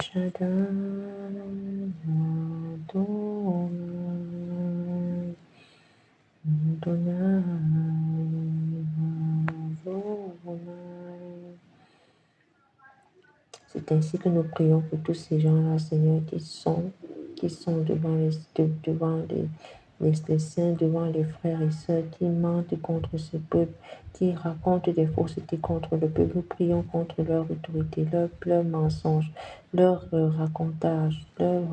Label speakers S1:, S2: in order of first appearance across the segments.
S1: Shaddai, Adonai, Adonai, Adonai. C'est ainsi que nous prions pour tous ces gens-là, Seigneur, qui sont devant les saints, devant les frères et sœurs, qui mentent contre ce peuple, qui racontent des faussetés contre le peuple. Nous prions contre leur autorité, leur mensonge, leur racontage, leur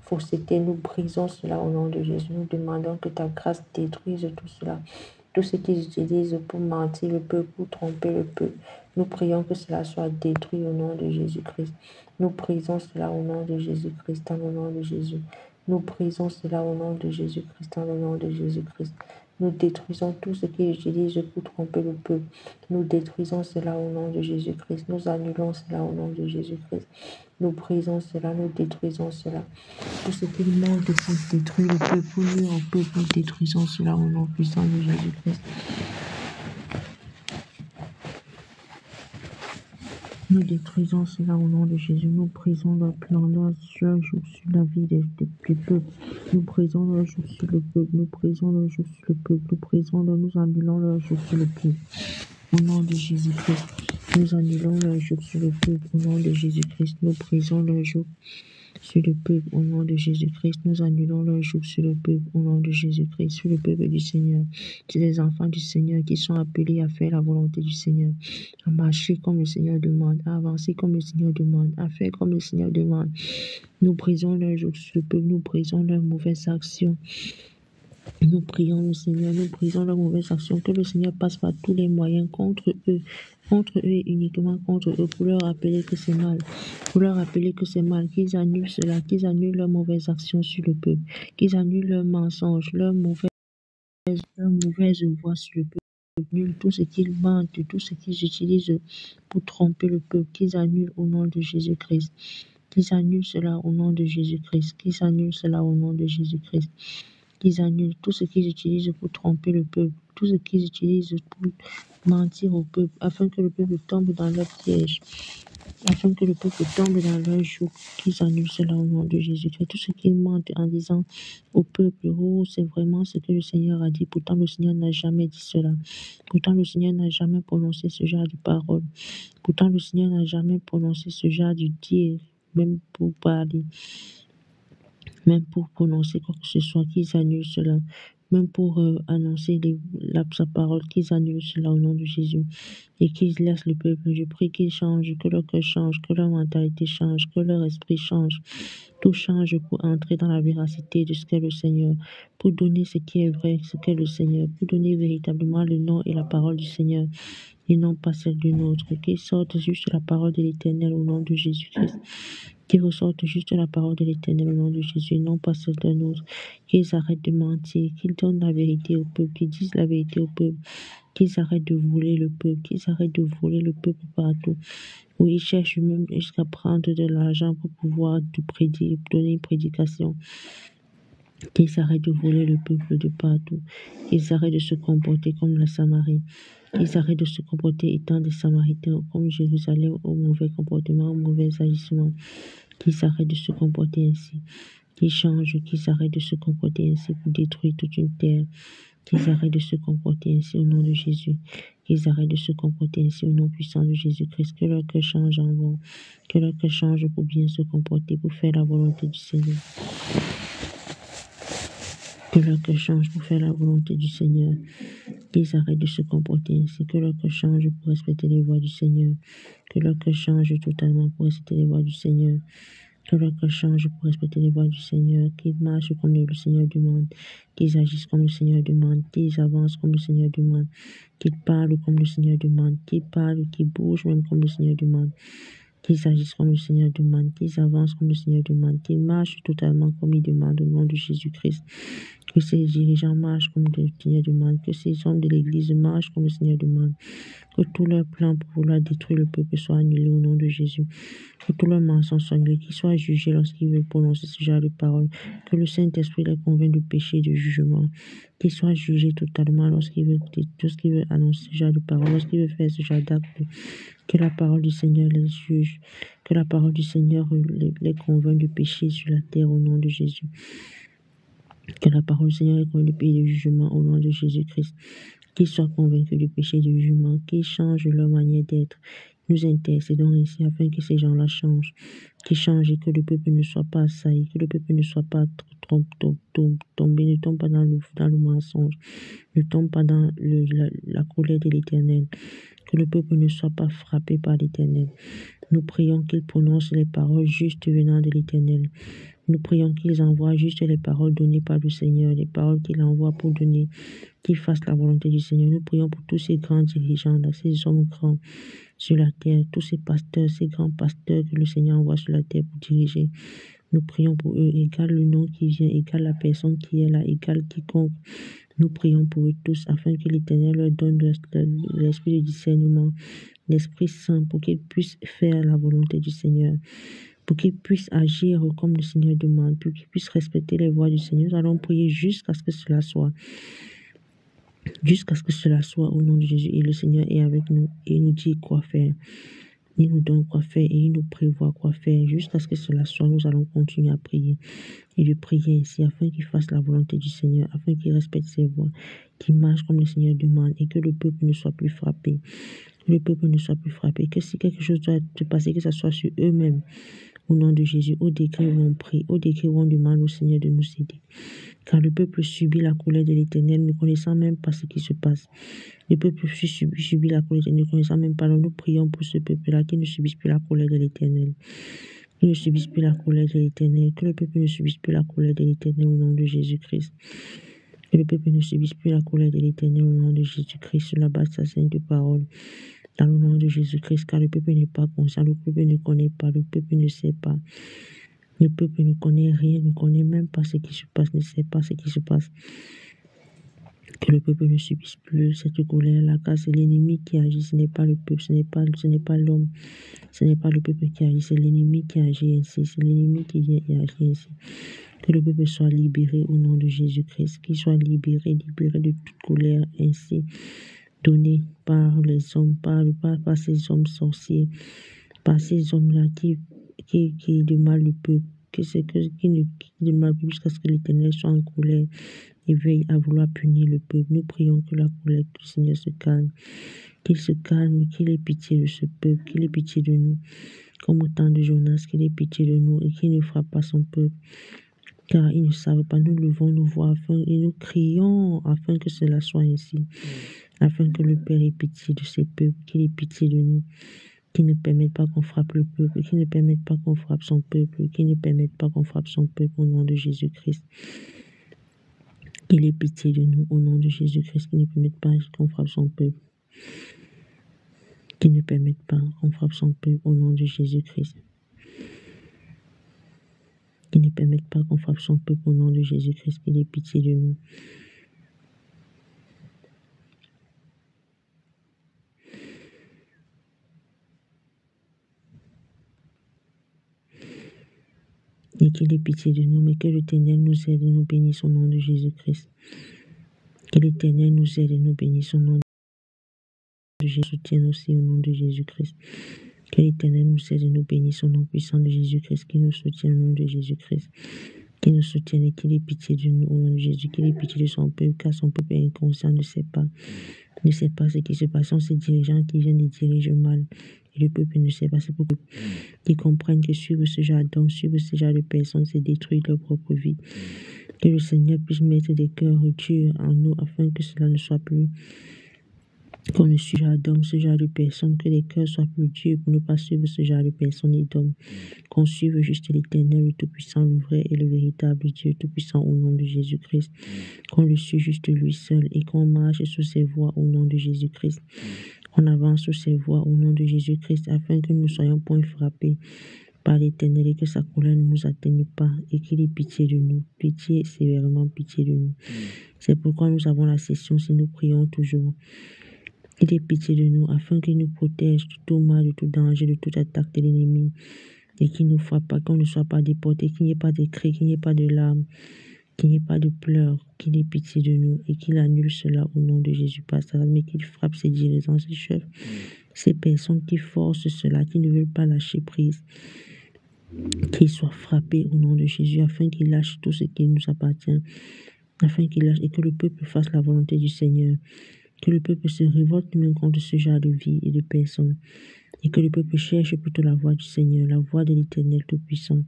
S1: fausseté. Nous brisons cela au nom de Jésus. Nous demandons que ta grâce détruise tout cela. Tout ce qu'ils utilisent pour mentir le peuple, pour tromper le peuple. Nous prions que cela soit détruit au nom de Jésus-Christ. Nous prisons cela au nom de Jésus-Christ, dans le nom de Jésus. Nous prisons cela au nom de Jésus-Christ, dans le nom de Jésus-Christ. Nous détruisons tout ce qu'ils utilisent pour tromper le peuple. Nous détruisons cela au nom de Jésus-Christ. Nous annulons cela au nom de Jésus-Christ. Nous brisons cela, nous détruisons cela. Tout ce qu'ils montrent pour détruire le peuple, pour nuire au peuple, nous détruisons cela au nom puissant de Jésus-Christ. Nous détruisons cela au nom de Jésus. Nous brisons leur plan, leur jour sur la vie des peuples. Nous brisons leur jour sur le peuple. Nous brisons leur jour sur le peuple. Nous brisons leur, nous annulons leur jour sur le peuple. Au nom de Jésus-Christ. Nous annulons leur jour sur le peuple. Au nom de Jésus-Christ. Nous brisons leur jour sur le peuple. Au nom de Jésus-Christ. Nous annulons leur jour sur le peuple. Au nom de Jésus-Christ. Sur le peuple du Seigneur. C'est les enfants du Seigneur qui sont appelés à faire la volonté du Seigneur. À marcher comme le Seigneur demande. À avancer comme le Seigneur demande. À faire comme le Seigneur demande. Nous brisons leur jour sur le peuple. Nous brisons leurs mauvaises actions. Nous prions le Seigneur, nous brisons leurs mauvaises actions, que le Seigneur passe par tous les moyens contre eux et uniquement contre eux, pour leur rappeler que c'est mal, qu'ils annulent cela, qu'ils annulent leurs mauvaises actions sur le peuple, qu'ils annulent leurs mensonges, leurs mauvaises voies sur le peuple, annulent tout ce qu'ils mentent, tout ce qu'ils utilisent pour tromper le peuple, qu'ils annulent au nom de Jésus-Christ, qu'ils annulent cela au nom de Jésus-Christ, qu'ils annulent cela au nom de Jésus-Christ. Qu'ils annulent tout ce qu'ils utilisent pour tromper le peuple, tout ce qu'ils utilisent pour mentir au peuple, afin que le peuple tombe dans leur piège, afin que le peuple tombe dans leur joug, qu'ils annulent cela au nom de Jésus. Tout ce qu'ils mentent en disant au peuple, oh, c'est vraiment ce que le Seigneur a dit, pourtant le Seigneur n'a jamais dit cela, pourtant le Seigneur n'a jamais prononcé ce genre de parole, pourtant le Seigneur n'a jamais prononcé ce genre de dire, même pour parler. Même pour prononcer quoi que ce soit, qu'ils annulent cela. Même pour annoncer sa parole, qu'ils annulent cela au nom de Jésus. Et qu'ils laissent le peuple. Je prie qu'ils changent, que leur cœur change, que leur mentalité change, que leur esprit change. Tout change pour entrer dans la véracité de ce qu'est le Seigneur. Pour donner ce qui est vrai, ce qu'est le Seigneur. Pour donner véritablement le nom et la parole du Seigneur. Et non pas celle d'une autre. Qu'ils sortent juste la parole de l'Éternel au nom de Jésus-Christ. Qu'ils ressortent juste la parole de l'Éternel au nom de Jésus, non pas celle d'un autre. Qu'ils arrêtent de mentir, qu'ils donnent la vérité au peuple, qu'ils disent la vérité au peuple, qu'ils arrêtent de voler le peuple, qu'ils arrêtent de voler le peuple partout. Où ils cherchent même jusqu'à prendre de l'argent pour pouvoir donner une prédication. Qu'ils arrêtent de voler le peuple de partout. Qu'ils arrêtent de se comporter comme la Samarie. Qu'ils arrêtent de se comporter étant des Samaritains comme Jérusalem, au mauvais comportement, au mauvais agissement. Qu'ils arrêtent de se comporter ainsi. Qu'ils changent, qu'ils arrêtent de se comporter ainsi pour détruire toute une terre. Qu'ils arrêtent de se comporter ainsi au nom de Jésus. Qu'ils arrêtent de se comporter ainsi au nom puissant de Jésus-Christ. Que leur cœur change en bon. Que leur cœur change pour bien se comporter, pour faire la volonté du Seigneur. Que leur cœur change pour faire la volonté du Seigneur. Qu'ils arrêtent de se comporter ainsi. Que leur cœur change pour respecter les voies du Seigneur. Que leur cœur change totalement pour respecter les voies du Seigneur. Que leur cœur change pour respecter les voies du Seigneur. Qu'ils marchent comme le Seigneur demande. Qu'ils agissent comme le Seigneur demande. Qu'ils avancent comme le Seigneur demande. Qu'ils parlent comme le Seigneur demande. Qu'ils parlent, qu'ils bougent même comme le Seigneur demande. Qu'ils agissent comme le Seigneur demande. Qu'ils avancent comme le Seigneur demande. Qu'ils marchent totalement comme il demande au nom de Jésus-Christ. Que ces dirigeants marchent comme le Seigneur demande. Que ces hommes de l'Église marchent comme le Seigneur demande. Que tous leurs plans pour vouloir détruire le peuple soient annulés au nom de Jésus. Que tous leurs mensonges soient annulés, qu'ils soient jugés lorsqu'ils veulent prononcer ce genre de paroles. Que le Saint-Esprit les convainc de péché et de jugement. qu'il soit jugé totalement lorsqu'il veut annoncer ce genre de parole, lorsqu'il veut faire ce genre d'acte, que la parole du Seigneur les juge, que la parole du Seigneur les convainc du péché sur la terre au nom de Jésus. Que la parole du Seigneur les convainc du pays de jugement au nom de Jésus-Christ. Qu'ils soient convaincus du péché du jugement, qu'ils changent leur manière d'être. Nous intercédons ainsi afin que ces gens-là changent, qu'ils changent et que le peuple ne soit pas assailli, que le peuple ne soit pas tombé, ne tombe pas dans le mensonge, ne tombe pas dans la colère de l'Éternel, que le peuple ne soit pas frappé par l'Éternel. Nous prions qu'il prononce les paroles justes venant de l'Éternel. Nous prions qu'ils envoient juste les paroles données par le Seigneur, les paroles qu'il envoie pour donner, qu'ils fassent la volonté du Seigneur. Nous prions pour tous ces grands dirigeants, ces hommes grands sur la terre, tous ces pasteurs, ces grands pasteurs que le Seigneur envoie sur la terre pour diriger. Nous prions pour eux, égale le nom qui vient, égale la personne qui est là, égale quiconque. Nous prions pour eux tous afin que l'Éternel leur donne l'esprit de discernement, l'Esprit Saint pour qu'ils puissent faire la volonté du Seigneur, pour qu'ils puissent agir comme le Seigneur demande, pour qu'ils puissent respecter les voies du Seigneur. Nous allons prier jusqu'à ce que cela soit. Jusqu'à ce que cela soit au nom de Jésus. Et le Seigneur est avec nous et il nous dit quoi faire. Il nous donne quoi faire et il nous prévoit quoi faire. Jusqu'à ce que cela soit, nous allons continuer à prier et de prier ainsi afin qu'il fasse la volonté du Seigneur, afin qu'il respecte ses voies, qu'il marche comme le Seigneur demande et que le peuple ne soit plus frappé. Que le peuple ne soit plus frappé. Que si quelque chose doit se passer, que ce soit sur eux-mêmes. Au nom de Jésus, au décret où on prie, au décret où on demande au Seigneur de nous aider. Car le peuple subit la colère de l'Éternel, ne connaissant même pas ce qui se passe. Le peuple subit la colère de l'Éternel, ne connaissant même pas. Donc nous prions pour ce peuple-là qui ne subisse plus la colère de l'Éternel. Qui ne subisse plus la colère de l'Éternel. Que le peuple ne subisse plus la colère de l'Éternel au nom de Jésus-Christ. Que le peuple ne subisse plus la colère de l'Éternel au nom de Jésus-Christ sur la base de sa sainte parole. Dans le nom de Jésus-Christ, car le peuple n'est pas conscient, le peuple ne connaît pas, le peuple ne sait pas. Le peuple ne connaît rien, ne connaît même pas ce qui se passe, ne sait pas ce qui se passe. Que le peuple ne subisse plus cette colère-là, car c'est l'ennemi qui agit, ce n'est pas le peuple, ce n'est pas l'homme, ce n'est pas le peuple qui agit, c'est l'ennemi qui agit ainsi, c'est l'ennemi qui vient et agit ainsi. Que le peuple soit libéré au nom de Jésus-Christ, qu'il soit libéré de toute colère ainsi donnée par les hommes, par ces hommes sorciers, par ces hommes-là qui demandent le peuple, qui demandent jusqu'à ce que l'Éternel soit en colère et veille à vouloir punir le peuple. Nous prions que la colère du Seigneur se calme, qu'il se calme, qu'il ait pitié de ce peuple, qu'il ait pitié de nous, comme au temps de Jonas, qu'il ait pitié de nous et qu'il ne frappe pas son peuple. Car ils ne savent pas, nous levons nos voix et nous crions afin que cela soit ainsi, afin que le Père ait pitié de ces peuples, qu'il ait pitié de nous, qu'il ne permette pas qu'on frappe le peuple, qu'il ne permette pas qu'on frappe son peuple, qu'il ne permette pas qu'on frappe son peuple au nom de Jésus-Christ. Qu'il ait pitié de nous au nom de Jésus-Christ, qu'il ne permette pas qu'on frappe son peuple, qu'il ne permette pas qu'on frappe son peuple au nom de Jésus-Christ. Qu'il ne permette pas qu'on frappe son peuple au nom de Jésus-Christ, qu'il ait pitié de nous. Et qu'il ait pitié de nous, mais que l'Éternel nous aide et nous bénisse au nom de Jésus-Christ. Que l'Éternel nous aide et nous bénisse au nom de Jésus, soutienne aussi au nom de Jésus-Christ. Que l'Éternel nous aide et nous bénisse au nom puissant de Jésus-Christ, qui nous soutient au nom de Jésus-Christ. Qui nous soutienne et qu'il ait pitié de nous au nom de Jésus, qu'il ait pitié de son peuple, car son peuple est inconscient, ne sait pas ce qui se passe. Sont ces dirigeants qui viennent et dirigent mal. Et le peuple ne sait pas, c'est pour qu'ils comprennent que suivre ce genre d'hommes, suivre ce genre de personnes, c'est détruire leur propre vie. Que le Seigneur puisse mettre des cœurs durs en nous afin que cela ne soit plus qu'on ne suive ce genre d'hommes, ce genre de personnes, que les cœurs soient plus durs pour ne pas suivre ce genre de personnes et d'hommes. Qu'on suive juste l'Éternel, le Tout-Puissant, le vrai et le véritable Dieu Tout-Puissant au nom de Jésus-Christ. Qu'on le suive juste lui seul et qu'on marche sur ses voies au nom de Jésus-Christ. On avance sur ses voies au nom de Jésus-Christ afin que nous ne soyons point frappés par l'Éternel et que sa colère ne nous atteigne pas et qu'il ait pitié de nous. Pitié, sévèrement pitié de nous. C'est pourquoi nous avons la session si nous prions toujours. Qu'il ait pitié de nous afin qu'il nous protège de tout mal, de tout danger, de toute attaque de l'ennemi et qu'il ne nous frappe pas, qu'on ne soit pas déporté, qu'il n'y ait pas de cris, qu'il n'y ait pas de larmes, qu'il n'y ait pas de pleurs, qu'il ait pitié de nous et qu'il annule cela au nom de Jésus, Pasteur, mais qu'il frappe ses dirigeants, ses chefs, ces personnes qui forcent cela, qui ne veulent pas lâcher prise, qu'ils soient frappés au nom de Jésus, afin qu'ils lâchent tout ce qui nous appartient, afin qu'ils lâchent et que le peuple fasse la volonté du Seigneur, que le peuple se révolte même contre ce genre de vie et de personnes, et que le peuple cherche plutôt la voie du Seigneur, la voie de l'Éternel Tout-Puissant,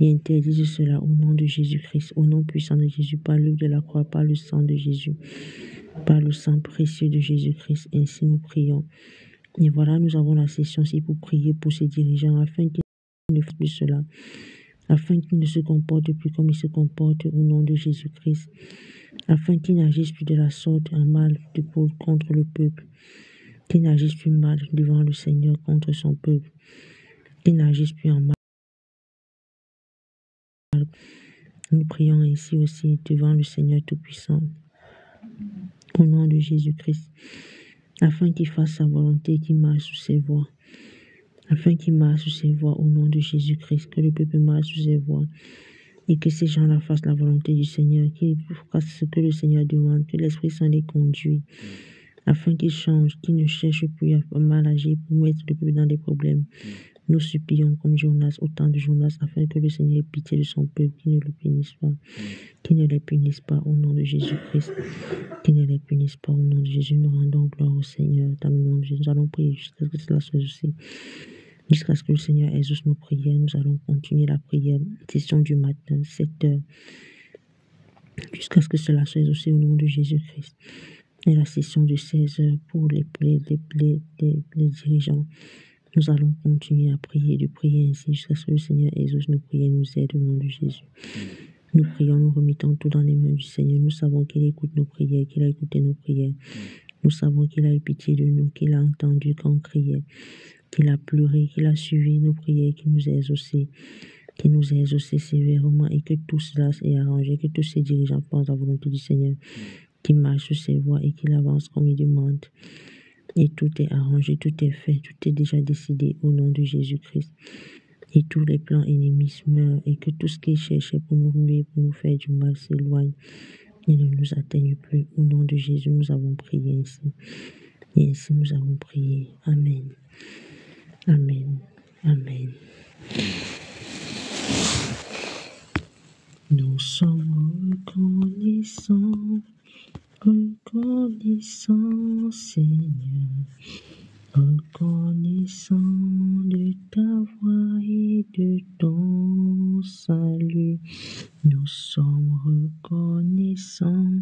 S1: et interdise cela au nom de Jésus-Christ, au nom puissant de Jésus, par l'œuvre de la croix, par le sang de Jésus, par le sang précieux de Jésus-Christ. Ainsi nous prions. Et voilà, nous avons la session-ci pour prier pour ces dirigeants, afin qu'ils ne fassent plus cela, afin qu'ils ne se comportent plus comme ils se comportent au nom de Jésus-Christ, afin qu'ils n'agissent plus de la sorte en mal contre le peuple, qu'ils n'agissent plus mal devant le Seigneur contre son peuple, qu'ils n'agissent plus en mal. Nous prions ainsi aussi devant le Seigneur Tout-Puissant, au nom de Jésus-Christ, afin qu'il fasse sa volonté, qu'il marche sous ses voies, afin qu'il marche sous ses voies au nom de Jésus-Christ, que le peuple marche sous ses voies, et que ces gens-là fassent la volonté du Seigneur, qu'ils fassent ce que le Seigneur demande, que l'Esprit Saint les conduit, afin qu'ils changent, qu'ils ne cherchent plus à mal agir pour mettre le peuple dans des problèmes. Nous supplions comme Jonas, au temps de Jonas, afin que le Seigneur ait pitié de son peuple, qu'il ne le punisse pas, qu'il ne les punisse pas au nom de Jésus-Christ, qu'il ne les punisse pas au nom de Jésus. Nous rendons gloire au Seigneur dans le nom de Jésus. Nous allons prier jusqu'à ce que cela soit aussi. Jusqu'à ce que le Seigneur exauce nos prières, nous allons continuer la prière, session du matin, 7 heures, jusqu'à ce que cela soit exaucé au nom de Jésus-Christ. Et la session de 16 heures pour les dirigeants. Nous allons continuer à prier, de prier ainsi jusqu'à ce que le Seigneur exauce nos prières, nous aide au nom de Jésus. Nous prions, nous remettons tout dans les mains du Seigneur. Nous savons qu'il écoute nos prières, qu'il a écouté nos prières. Nous savons qu'il a eu pitié de nous, qu'il a entendu quand on criait, qu'il a pleuré, qu'il a suivi nos prières, qu'il nous a exaucés sévèrement et que tout cela est arrangé, que tous ces dirigeants pensent à la volonté du Seigneur, qu'il marche sur ses voies et qu'il avance comme il demande. Et tout est arrangé, tout est fait, tout est déjà décidé au nom de Jésus-Christ. Et tous les plans ennemis meurent et que tout ce qui cherchait pour nous nuire, pour nous faire du mal s'éloigne et ne nous atteigne plus. Au nom de Jésus, nous avons prié ainsi. Et ainsi nous avons prié. Amen. Amen. Amen. Nous sommes reconnaissants, Seigneur, reconnaissants de ta voix et de ton salut. Nous sommes reconnaissants,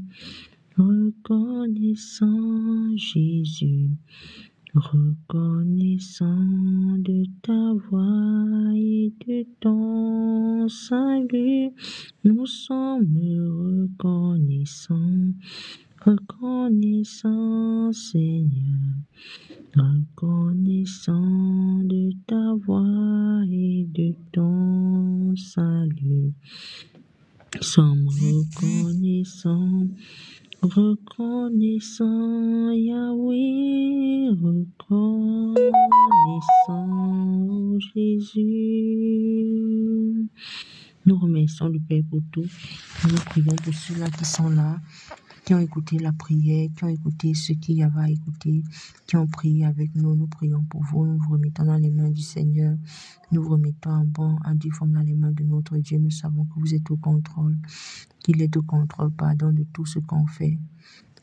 S1: Jésus, reconnaissants de ta voix et de ton salut. Nous sommes reconnaissants, Seigneur, reconnaissants de ta voix et de ton salut. Nous sommes reconnaissants, Yahweh, reconnaissants, Jésus. Nous remercions le Père pour tout. Nous prions pour ceux-là qui sont là, qui ont écouté la prière, qui ont écouté ce qu'il y avait à écouter, qui ont prié avec nous. Nous prions pour vous. Nous vous remettons dans les mains du Seigneur. Nous vous remettons en due forme dans les mains de notre Dieu. Nous savons que vous êtes au contrôle, qu'il est au contrôle, pardon, de tout ce qu'on fait.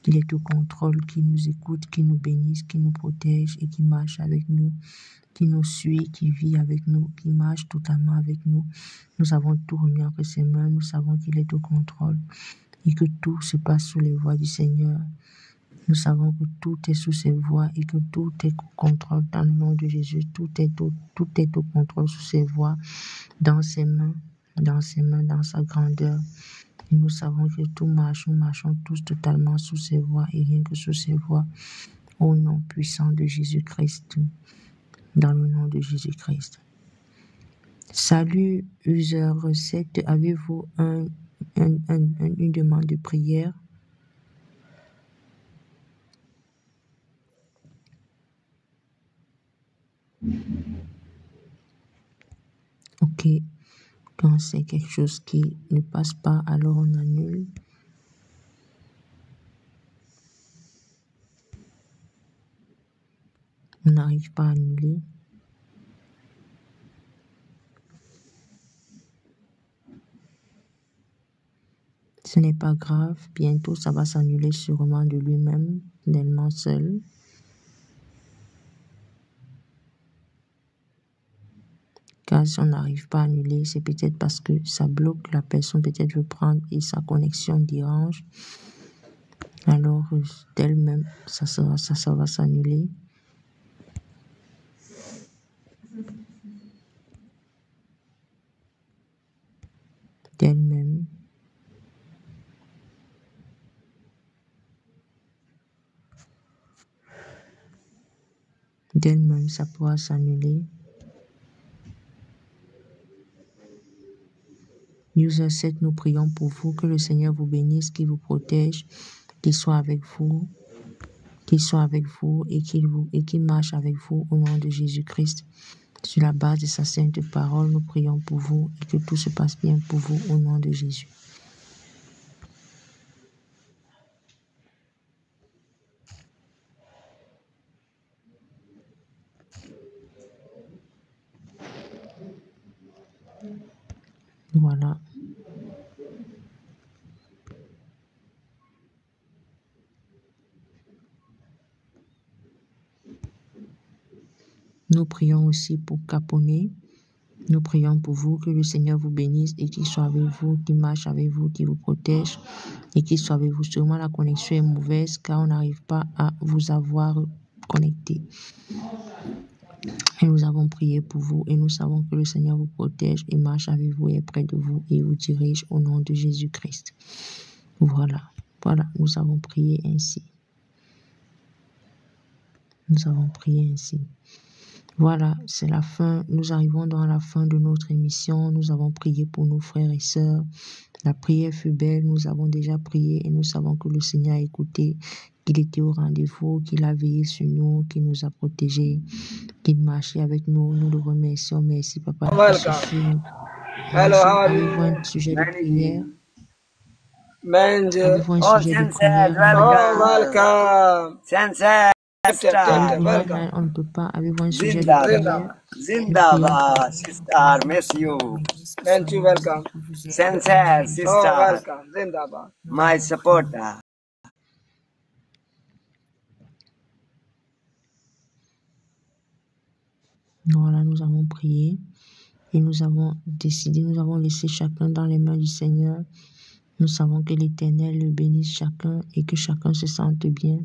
S1: Qu'il est au contrôle, qu'il nous écoute, qu'il nous bénisse, qu'il nous protège et qu'il marche avec nous, qui nous suit, qui vit avec nous, qui marche totalement avec nous. Nous avons tout remis entre ses mains. Nous savons qu'il est au contrôle et que tout se passe sous les voies du Seigneur. Nous savons que tout est sous ses voies et que tout est au contrôle dans le nom de Jésus. Tout est au contrôle sous ses voies, dans ses mains, dans sa grandeur. Et nous savons que tout marche, nous marchons tous totalement sous ses voies et rien que sous ses voies. Au nom puissant de Jésus-Christ, dans le nom de Jésus-Christ. Salut, user 7, avez-vous une demande de prière? Ok. Quand c'est quelque chose qui ne passe pas, alors on annule. On n'arrive pas à annuler. Ce n'est pas grave, bientôt ça va s'annuler sûrement de lui-même, tellement seul. Car si on n'arrive pas à annuler, c'est peut-être parce que ça bloque, la personne peut-être veut prendre et sa connexion dérange. Alors d'elle-même, ça va s'annuler. D'elle-même. D'elle-même, ça pourra s'annuler. User 7, nous prions pour vous, que le Seigneur vous bénisse, qu'il vous protège, qu'il soit avec vous, et qu'il marche avec vous au nom de Jésus-Christ. Sur la base de sa sainte parole, nous prions pour vous et que tout se passe bien pour vous au nom de Jésus. Voilà. Nous prions aussi pour Caponé. Nous prions pour vous, que le Seigneur vous bénisse et qu'il soit avec vous, qu'il marche avec vous, qu'il vous protège et qu'il soit avec vous. Sûrement la connexion est mauvaise car on n'arrive pas à vous avoir connecté. Et nous avons prié pour vous et nous savons que le Seigneur vous protège et marche avec vous et est près de vous et vous dirige au nom de Jésus-Christ. Voilà, nous avons prié ainsi. Nous avons prié ainsi. Voilà, c'est la fin. Nous arrivons dans la fin de notre émission. Nous avons prié pour nos frères et sœurs. La prière fut belle. Nous avons déjà prié et nous savons que le Seigneur a écouté, qu'il était au rendez-vous, qu'il a veillé sur nous, qu'il nous a protégés, qu'il marchait avec nous. Nous le remercions. Merci, Papa.
S2: Hello, how are
S1: Avez-vous un
S2: you?
S1: sujet de prière?
S2: Manager.
S1: Avez-vous un sujet de prière?
S2: Welcome.
S3: Sensei,
S2: Welcome.
S1: On ne peut pas. Avez-vous un sujet de
S3: Zindabad,
S1: prière?
S3: Zindabad, sister, miss you.
S2: Thank you, welcome.
S3: Sensei, sister,
S2: welcome. Zindabad.
S3: my supporter.
S1: Voilà, nous avons prié et nous avons décidé, nous avons laissé chacun dans les mains du Seigneur. Nous savons que l'Éternel le bénisse chacun et que chacun se sente bien.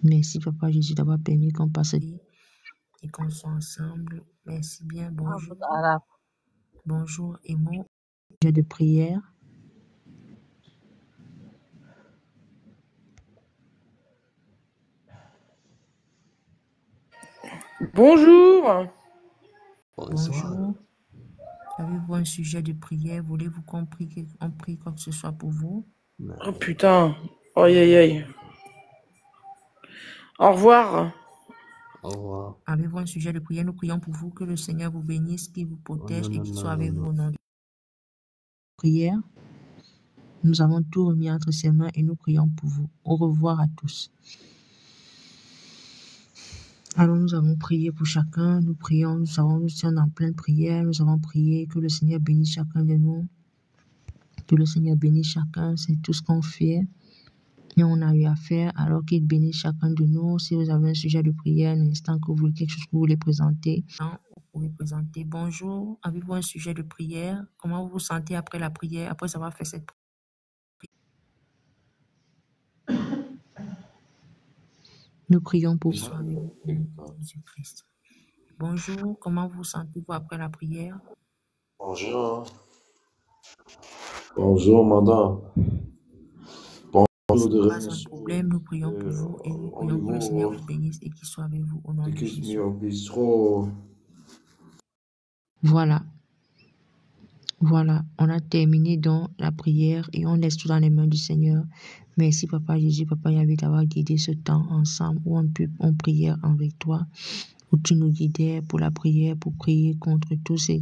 S1: Merci, Papa Jésus, d'avoir permis qu'on passe et qu'on soit ensemble. Merci bien. Bonjour. Bonjour, Emo. Sujet de prière.
S2: Bonjour.
S1: Bonjour. Avez-vous un sujet de prière? Voulez-vous qu'on prie quoi que ce soit pour vous?
S2: Oh putain. Oh aïe aïe. Au revoir.
S4: Au revoir.
S1: Avez-vous un sujet de prière? Nous prions pour vous, que le Seigneur vous bénisse, qu'il vous protège et qu'il soit avec vous au nom de prière. Nous avons tout remis entre ses mains et nous prions pour vous. Au revoir à tous. Alors nous avons prié pour chacun, nous prions, nous sommes en pleine prière, nous avons prié que le Seigneur bénisse chacun de nous, que le Seigneur bénisse chacun, c'est tout ce qu'on fait et on a eu à faire, alors qu'il bénisse chacun de nous. Si vous avez un sujet de prière, un instant que vous voulez quelque chose que vous voulez présenter, vous pouvez présenter. Bonjour, avez-vous un sujet de prière? Comment vous vous sentez après la prière, après avoir fait cette prière? Nous prions pour vous avec vous, Jésus-Christ. Bonjour, comment vous sentez-vous après la prière?
S4: Bonjour. Bonjour, madame. Bonjour,
S1: Pas un problème, nous prions pour vous et nous prions que le Seigneur vous bénisse et qu'il soit avec vous au nom de Jésus. Voilà. Voilà, on a terminé dans la prière et on laisse tout dans les mains du Seigneur. Merci Papa Jésus, Papa Yahweh d'avoir guidé ce temps ensemble où on priait avec toi, où tu nous guidais pour la prière, pour prier contre tous ces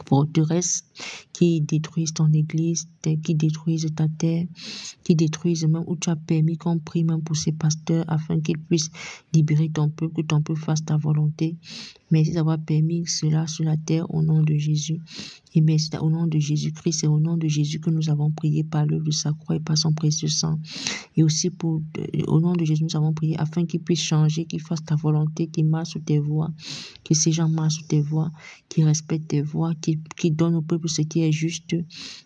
S1: forteresses qui détruisent ton église, qui détruisent ta terre, qui détruisent même où tu as permis qu'on prie même pour ces pasteurs afin qu'ils puissent libérer ton peuple, que ton peuple fasse ta volonté. Merci d'avoir permis cela sur la terre au nom de Jésus. Et merci au nom de Jésus-Christ, c'est au nom de Jésus que nous avons prié par l'œuvre de sa croix et par son précieux sang. Et aussi au nom de Jésus, nous avons prié afin qu'il puisse changer, qu'il fasse ta volonté, qu'il marche sur tes voies, que ces gens marchent sur tes voies, qu'ils respectent tes voies, qu'ils donnent au peuple ce qui est juste,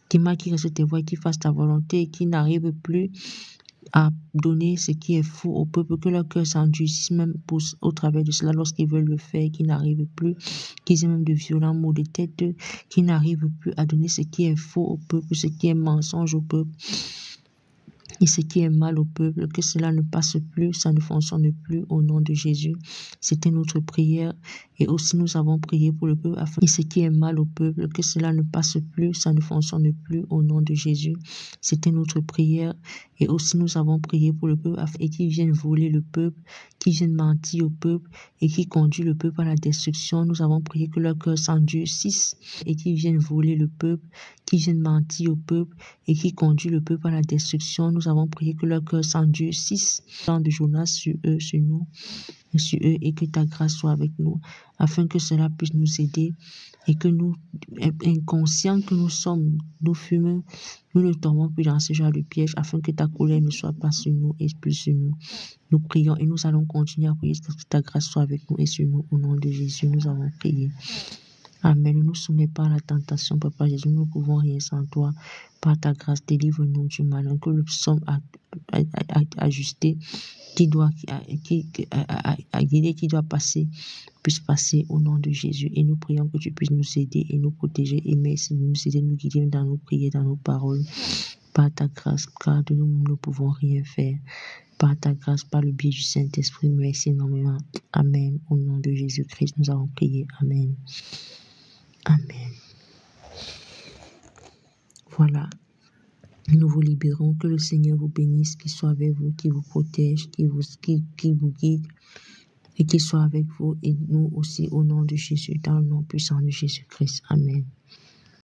S1: qu'ils respectent tes voies, qu'ils fassent ta volonté et qu'ils n'arrivent plus à donner ce qui est faux au peuple, que leur cœur s'endurcisse même au travers de cela lorsqu'ils veulent le faire, qu'ils n'arrivent plus, qu'ils aient même de violents maux de tête, qu'ils n'arrivent plus à donner ce qui est faux au peuple, ce qui est mensonge au peuple. Et ce qui est mal au peuple, que cela ne passe plus, ça ne fonctionne plus au nom de Jésus. C'était notre prière. Et aussi nous avons prié pour le peuple. Et ce qui est mal au peuple, que cela ne passe plus, ça ne fonctionne plus au nom de Jésus. C'était notre prière. Et aussi nous avons prié pour le peuple et qui viennent voler le peuple, qui viennent mentir au peuple et qui conduisent le peuple à la destruction. Nous avons prié que leur cœur s'endurcisse et qui viennent voler le peuple, qui viennent mentir au peuple et qui conduisent le peuple à la destruction. Nous avons prié que leur cœur s'endurcisse. Tant de Jonas sur eux, sur nous, et sur eux, et que ta grâce soit avec nous, afin que cela puisse nous aider et que nous, inconscients que nous sommes, nous fumons, nous ne tombons plus dans ce genre de piège, afin que ta colère ne soit pas sur nous et plus sur nous. Nous prions et nous allons continuer à prier que ta grâce soit avec nous et sur nous. Au nom de Jésus, nous avons prié. Amen. Ne nous soumets pas à la tentation, Papa Jésus. Nous ne pouvons rien sans toi. Par ta grâce, délivre-nous du malin. Que le psaume ajusté qui doit passer puisse passer au nom de Jésus. Et nous prions que tu puisses nous aider et nous protéger. Et merci de nous aider, nous guider dans nos prières, dans nos paroles. Par ta grâce, car de nous ne pouvons rien faire. Par ta grâce, par le biais du Saint-Esprit, merci énormément. Amen. Au nom de Jésus-Christ, nous avons prié. Amen. Amen. Voilà. Nous vous libérons. Que le Seigneur vous bénisse, qu'il soit avec vous, qu'il vous protège, qu'il vous guide et qu'il soit avec vous et nous aussi au nom de Jésus, dans le nom puissant de Jésus-Christ. Amen.